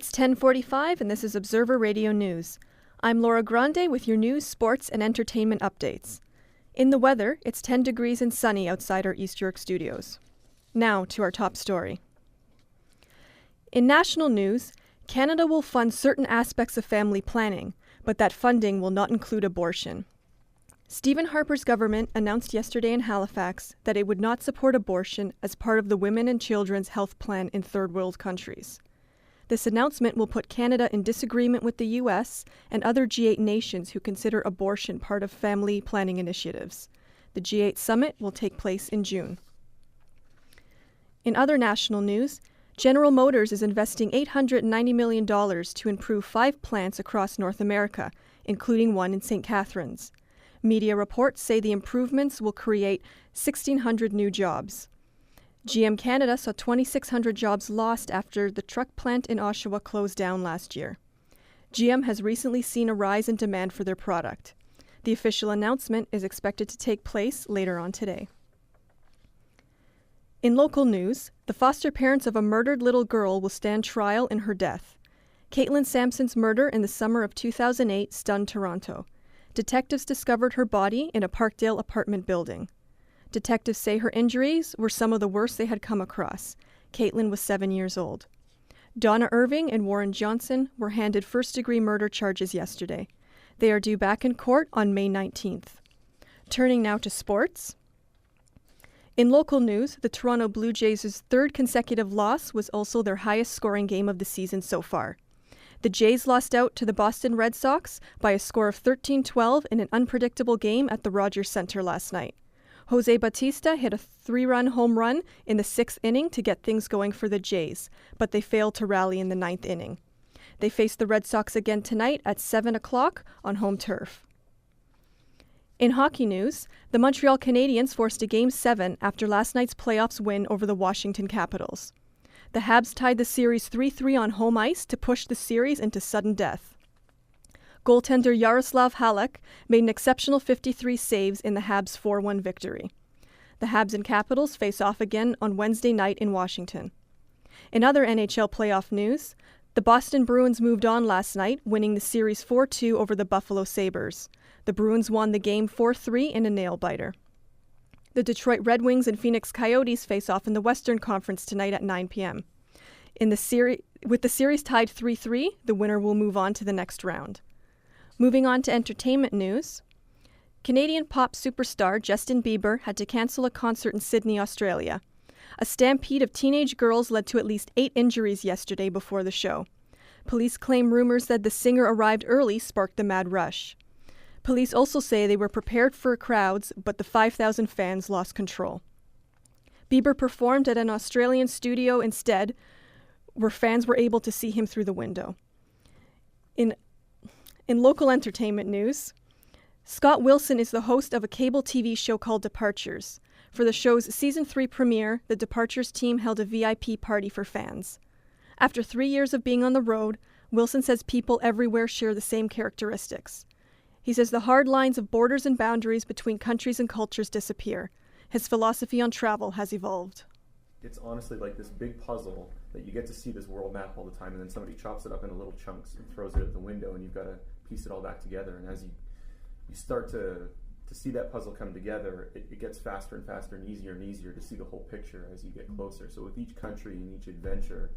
It's 10:45 and this is Observer Radio News. I'm Laura Grande with your news, sports, and entertainment updates. In the weather, it's 10 degrees and sunny outside our East York studios. Now to our top story. In national news, Canada will fund certain aspects of family planning, but that funding will not include abortion. Stephen Harper's government announced yesterday in Halifax that it would not support abortion as part of the Women and Children's Health Plan in third world countries. This announcement will put Canada in disagreement with the U.S. and other G8 nations who consider abortion part of family planning initiatives. The G8 summit will take place in June. In other national news, General Motors is investing $890 million to improve 5 plants across North America, including one in St. Catharines. Media reports say the improvements will create 1,600 new jobs. GM Canada saw 2,600 jobs lost after the truck plant in Oshawa closed down last year. GM has recently seen a rise in demand for their product. The official announcement is expected to take place later on today. In local news, the foster parents of a murdered little girl will stand trial in her death. Caitlin Sampson's murder in the summer of 2008 stunned Toronto. Detectives discovered her body in a Parkdale apartment building. Detectives say her injuries were some of the worst they had come across. Caitlin was 7 years old. Donna Irving and Warren Johnson were handed first-degree murder charges yesterday. They are due back in court on May 19th. Turning now to sports. In local news, the Toronto Blue Jays' third consecutive loss was also their highest-scoring game of the season so far. The Jays lost out to the Boston Red Sox by a score of 13-12 in an unpredictable game at the Rogers Centre last night. Jose Bautista hit a 3-run home run in the 6th inning to get things going for the Jays, but they failed to rally in the 9th inning. They face the Red Sox again tonight at 7 o'clock on home turf. In hockey news, the Montreal Canadiens forced a Game 7 after last night's playoffs win over the Washington Capitals. The Habs tied the series 3-3 on home ice to push the series into sudden death. Goaltender Yaroslav Halak made an exceptional 53 saves in the Habs' 4-1 victory. The Habs and Capitals face off again on Wednesday night in Washington. In other NHL playoff news, the Boston Bruins moved on last night, winning the series 4-2 over the Buffalo Sabres. The Bruins won the game 4-3 in a nail-biter. The Detroit Red Wings and Phoenix Coyotes face off in the Western Conference tonight at 9 p.m. With the series tied 3-3, the winner will move on to the next round. Moving on to entertainment news, Canadian pop superstar Justin Bieber had to cancel a concert in Sydney, Australia. A stampede of teenage girls led to at least 8 injuries yesterday before the show. Police claim rumors that the singer arrived early sparked the mad rush. Police also say they were prepared for crowds, but the 5,000 fans lost control. Bieber performed at an Australian studio instead, where fans were able to see him through the window. In local entertainment news, Scott Wilson is the host of a cable TV show called Departures. For the show's Season 3 premiere, the Departures team held a VIP party for fans. After 3 years of being on the road, Wilson says people everywhere share the same characteristics. He says the hard lines of borders and boundaries between countries and cultures disappear. His philosophy on travel has evolved. It's honestly like this big puzzle that you get to see this world map all the time, and then somebody chops it up into little chunks and throws it at the window, and you've got to piece it all back together. And as you start to see that puzzle come together, it gets faster and faster and easier to see the whole picture as you get closer. So with each country and each adventure,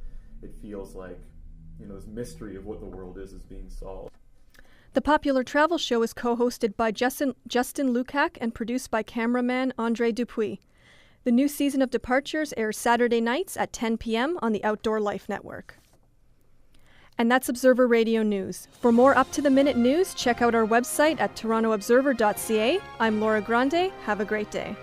it feels like, this mystery of what the world is being solved. The popular travel show is co-hosted by Justin Lukac and produced by cameraman Andre Dupuis. The new season of Departures airs Saturday nights at 10 p.m. on the Outdoor Life Network. And that's Observer Radio News. For more up-to-the-minute news, check out our website at torontoobserver.ca. I'm Laura Grande. Have a great day.